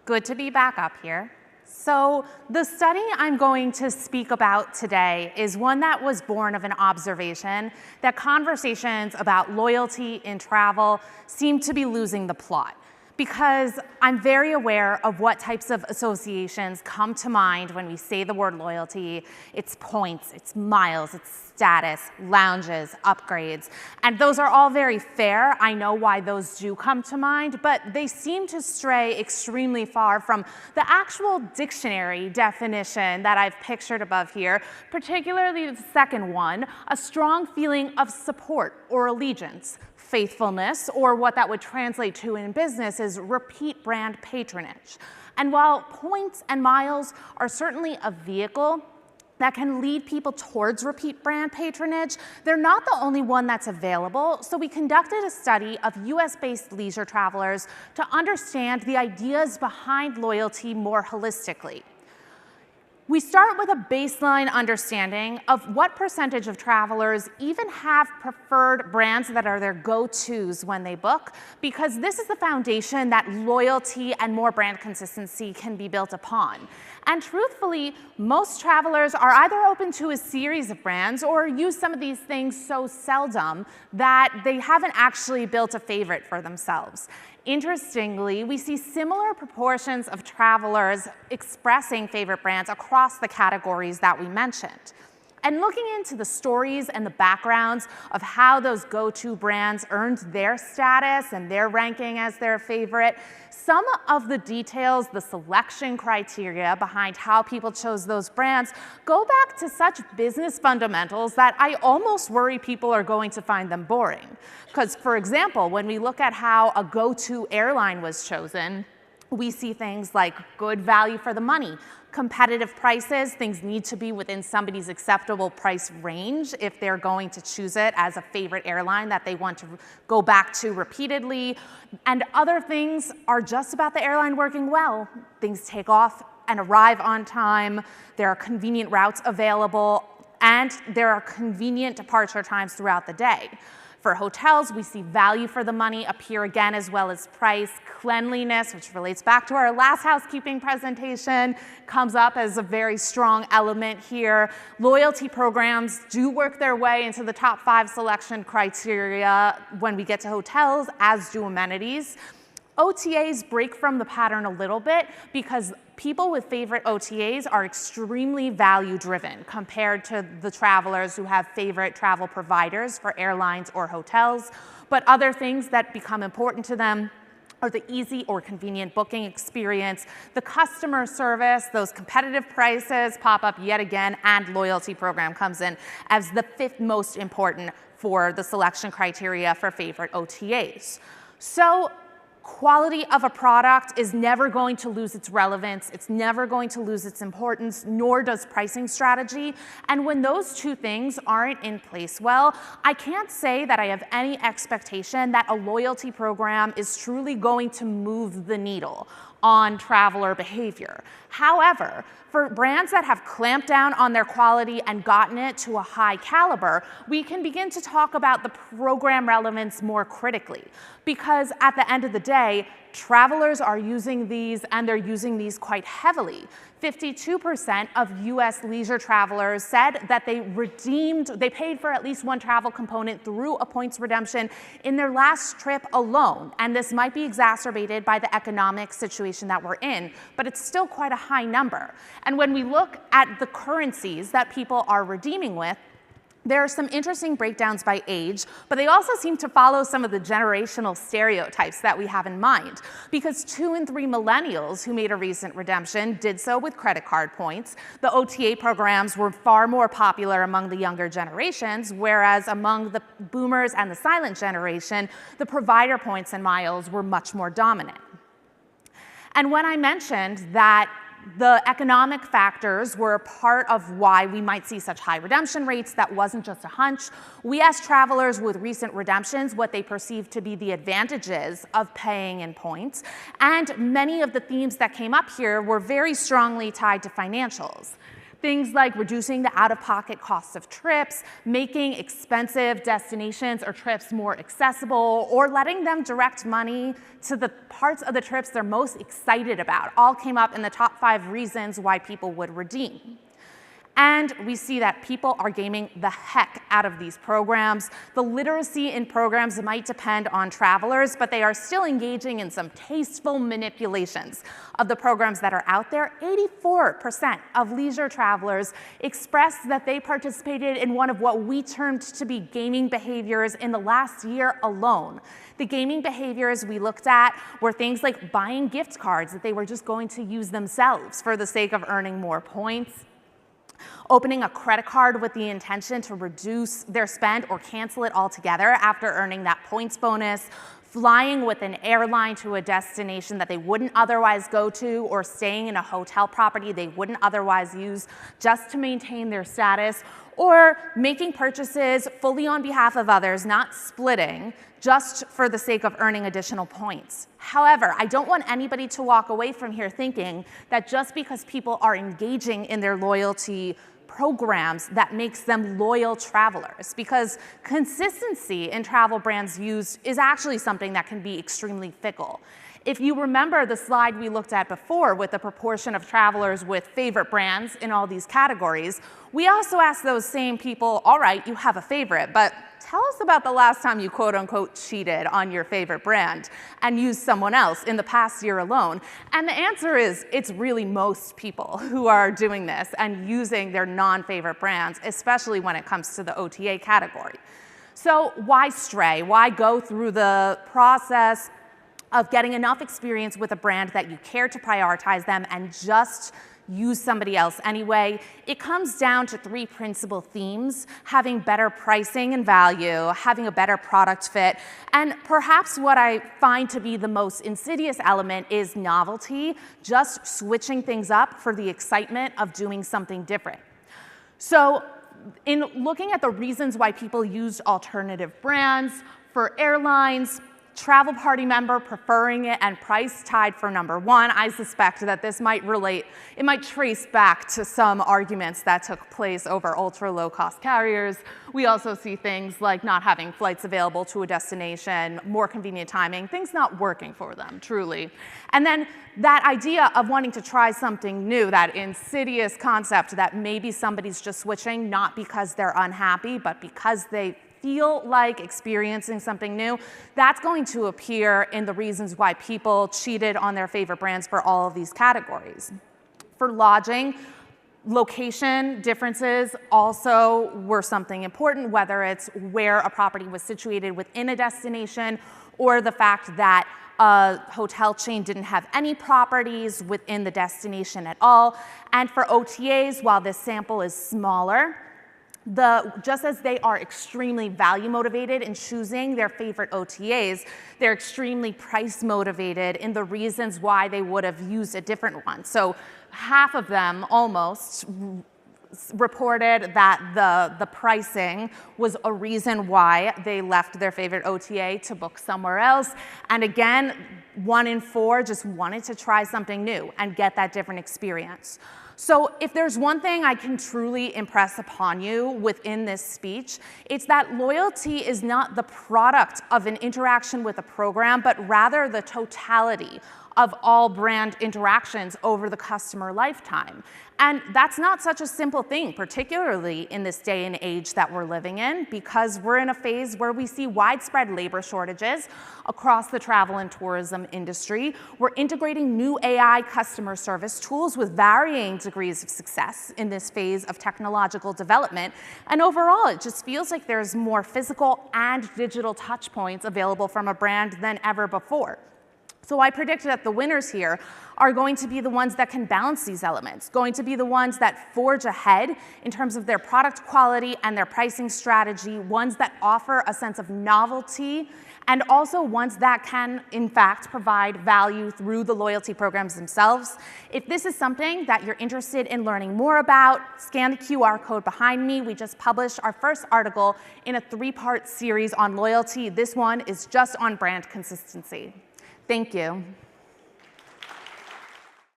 Good to be back up here. So the study I'm going to speak about today is one that was born of an observation that conversations about loyalty in travel seem to be losing the plot. Because I'm very aware of what types of associations come to mind when we say the word loyalty. It's points, it's miles, it's status, lounges, upgrades. And those are all very fair. I know why those do come to mind, but they seem to stray extremely far from the actual dictionary definition that I've pictured above here, particularly the second one, a strong feeling of support or allegiance. Faithfulness, or what that would translate to in business is repeat brand patronage. And while points and miles are certainly a vehicle that can lead people towards repeat brand patronage, they're not the only one that's available. So we conducted a study of US-based leisure travelers to understand the ideas behind loyalty more holistically. We start with a baseline understanding of what percentage of travelers even have preferred brands that are their go-tos when they book, because this is the foundation that loyalty and more brand consistency can be built upon. And truthfully, most travelers are either open to a series of brands or use some of these things so seldom that they haven't actually built a favorite for themselves. Interestingly, we see similar proportions of travelers expressing favorite brands across the categories that we mentioned. And looking into the stories and the backgrounds of how those go-to brands earned their status and their ranking as their favorite, some of the details, the selection criteria behind how people chose those brands go back to such business fundamentals that I almost worry people are going to find them boring. Because, for example, when we look at how a go-to airline was chosen, we see things like good value for the money, competitive prices. Things need to be within somebody's acceptable price range if they're going to choose it as a favorite airline that they want to go back to repeatedly. And other things are just about the airline working well. Things take off and arrive on time. There are convenient routes available, and there are convenient departure times throughout the day. For hotels, we see value for the money appear again, as well as price. Cleanliness, which relates back to our last housekeeping presentation, comes up as a very strong element here. Loyalty programs do work their way into the top 5 selection criteria when we get to hotels, as do amenities. OTAs break from the pattern a little bit because people with favorite OTAs are extremely value-driven compared to the travelers who have favorite travel providers for airlines or hotels. But other things that become important to them are the easy or convenient booking experience, the customer service, those competitive prices pop up yet again, and loyalty program comes in as the 5th most important for the selection criteria for favorite OTAs. So, quality of a product is never going to lose its relevance, it's never going to lose its importance, nor does pricing strategy. And when those two things aren't in place well, I can't say that I have any expectation that a loyalty program is truly going to move the needle on traveler behavior. However, for brands that have clamped down on their quality and gotten it to a high caliber, we can begin to talk about the program relevance more critically. Because at the end of the day, travelers are using these, and they're using these quite heavily. 52% of US leisure travelers said that they paid for at least one travel component through a points redemption in their last trip alone. And this might be exacerbated by the economic situation that we're in, but it's still quite a high number. And when we look at the currencies that people are redeeming with, there are some interesting breakdowns by age, but they also seem to follow some of the generational stereotypes that we have in mind. Because 2 in 3 millennials who made a recent redemption did so with credit card points. The OTA programs were far more popular among the younger generations, whereas among the boomers and the silent generation, the provider points and miles were much more dominant. And when I mentioned that the economic factors were a part of why we might see such high redemption rates, that wasn't just a hunch. We asked travelers with recent redemptions what they perceived to be the advantages of paying in points, and many of the themes that came up here were very strongly tied to financials. Things like reducing the out-of-pocket costs of trips, making expensive destinations or trips more accessible, or letting them direct money to the parts of the trips they're most excited about, all came up in the top 5 reasons why people would redeem. And we see that people are gaming the heck out of these programs. The literacy in programs might depend on travelers, but they are still engaging in some tasteful manipulations of the programs that are out there. 84% of leisure travelers expressed that they participated in one of what we termed to be gaming behaviors in the last year alone. The gaming behaviors we looked at were things like buying gift cards that they were just going to use themselves for the sake of earning more points, opening a credit card with the intention to reduce their spend or cancel it altogether after earning that points bonus, flying with an airline to a destination that they wouldn't otherwise go to, or staying in a hotel property they wouldn't otherwise use just to maintain their status, or making purchases fully on behalf of others, not splitting, just for the sake of earning additional points. However, I don't want anybody to walk away from here thinking that just because people are engaging in their loyalty programs, that makes them loyal travelers, because consistency in travel brands used is actually something that can be extremely fickle. If you remember the slide we looked at before with the proportion of travelers with favorite brands in all these categories, we also asked those same people, all right, you have a favorite, but tell us about the last time you quote unquote cheated on your favorite brand and used someone else in the past year alone. And the answer is, it's really most people who are doing this and using their non-favorite brands, especially when it comes to the OTA category. So why stray? Why go through the process of getting enough experience with a brand that you care to prioritize them and just use somebody else anyway? It comes down to 3 principal themes: having better pricing and value, having a better product fit, and perhaps what I find to be the most insidious element is novelty, just switching things up for the excitement of doing something different. So in looking at the reasons why people used alternative brands, for airlines, travel party member preferring it and price tied for number 1. I suspect that this might trace back to some arguments that took place over ultra low cost carriers. We also see things like not having flights available to a destination, more convenient timing, things not working for them, truly. And then that idea of wanting to try something new, that insidious concept that maybe somebody's just switching not because they're unhappy, but because they feel like experiencing something new, that's going to appear in the reasons why people cheated on their favorite brands for all of these categories. For lodging, location differences also were something important, whether it's where a property was situated within a destination or the fact that a hotel chain didn't have any properties within the destination at all. And for OTAs, while this sample is smaller, just as they are extremely value motivated in choosing their favorite OTAs, they're extremely price motivated in the reasons why they would have used a different one. So half of them almost reported that the pricing was a reason why they left their favorite OTA to book somewhere else. And again, 1 in 4 just wanted to try something new and get that different experience. So if there's one thing I can truly impress upon you within this speech, it's that loyalty is not the product of an interaction with a program, but rather the totality of all brand interactions over the customer lifetime. And that's not such a simple thing, particularly in this day and age that we're living in, because we're in a phase where we see widespread labor shortages across the travel and tourism industry. We're integrating new AI customer service tools with varying degrees of success in this phase of technological development. And overall, it just feels like there's more physical and digital touch points available from a brand than ever before. So I predict that the winners here are going to be the ones that can balance these elements, going to be the ones that forge ahead in terms of their product quality and their pricing strategy, ones that offer a sense of novelty, and also ones that can, in fact, provide value through the loyalty programs themselves. If this is something that you're interested in learning more about, scan the QR code behind me. We just published our first article in a 3-part series on loyalty. This one is just on brand consistency. Thank you.